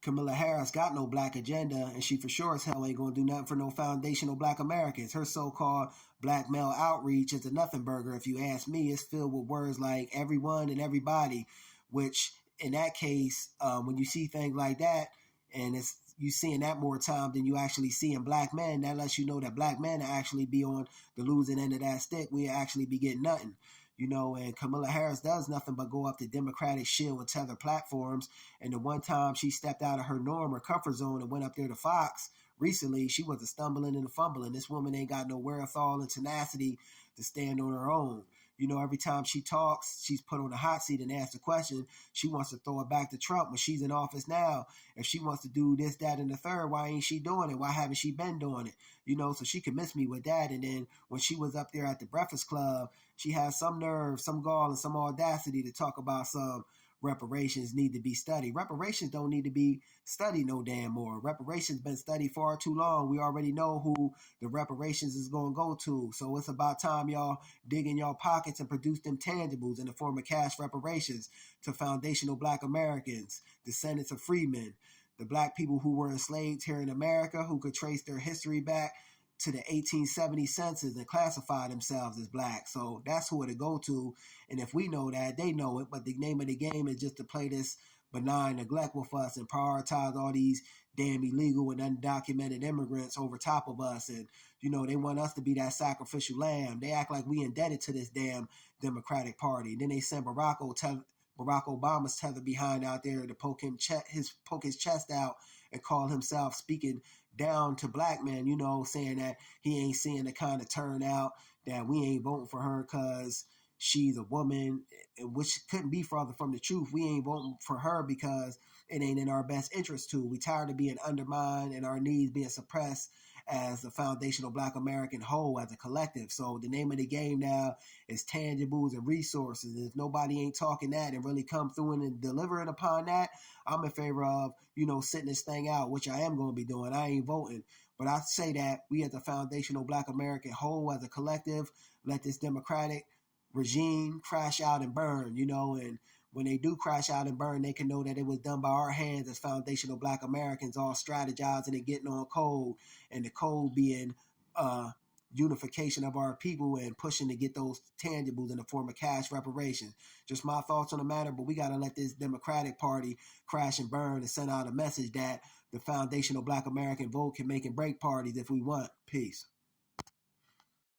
Kamala Harris got no black agenda, and she for sure as hell ain't gonna do nothing for no foundational black Americans. Her so-called black male outreach is a nothing burger, if you ask me. It's filled with words like everyone and everybody, which in that case, when you see things like that, and it's you seeing that more time than you actually see in black men, that lets you know that black men actually be on the losing end of that stick. We actually be getting nothing. And Kamala Harris does nothing but go up to Democratic shield and tether platforms. And the one time she stepped out of her norm or comfort zone and went up there to Fox recently, she was a stumbling and a fumbling. This woman ain't got no wherewithal and tenacity to stand on her own. Every time she talks, she's put on the hot seat and asked a question. She wants to throw it back to Trump when she's in office now. If she wants to do this, that, and the third, why ain't she doing it? Why haven't she been doing it? So she can miss me with that. And then when she was up there at the Breakfast Club, she has some nerve, some gall, and some audacity to talk about some reparations need to be studied. Reparations don't need to be studied no damn more. Reparations been studied far too long. We already know who the reparations is going to go to. So it's about time y'all dig in y'all pockets and produce them tangibles in the form of cash reparations to foundational black Americans, descendants of freedmen, the black people who were enslaved here in America, who could trace their history back to the 1870 census and classify themselves as black. So that's who it'll go to. And if we know that, they know it. But the name of the game is just to play this benign neglect with us and prioritize all these damn illegal and undocumented immigrants over top of us. And, they want us to be that sacrificial lamb. They act like we indebted to this damn Democratic Party. And then they send Barack Obama's tether behind out there to poke his chest out and call himself speaking down to black men, saying that he ain't seeing the kind of turnout, that we ain't voting for her because she's a woman, which couldn't be farther from the truth. We ain't voting for her because it ain't in our best interest to. We tired of being undermined and our needs being suppressed as the foundational black American whole, as a collective. So the name of the game now is tangibles and resources. If nobody ain't talking that and really come through and delivering upon that, I'm in favor of, sitting this thing out, which I am going to be doing. I ain't voting. But I say that we as a foundational black American whole, as a collective, let this democratic regime crash out and burn, and when they do crash out and burn, they can know that it was done by our hands as foundational black Americans, all strategizing and getting on code, and the code being unification of our people and pushing to get those tangibles in the form of cash reparations. Just my thoughts on the matter, but we got to let this Democratic Party crash and burn and send out a message that the foundational black American vote can make and break parties if we want. Peace.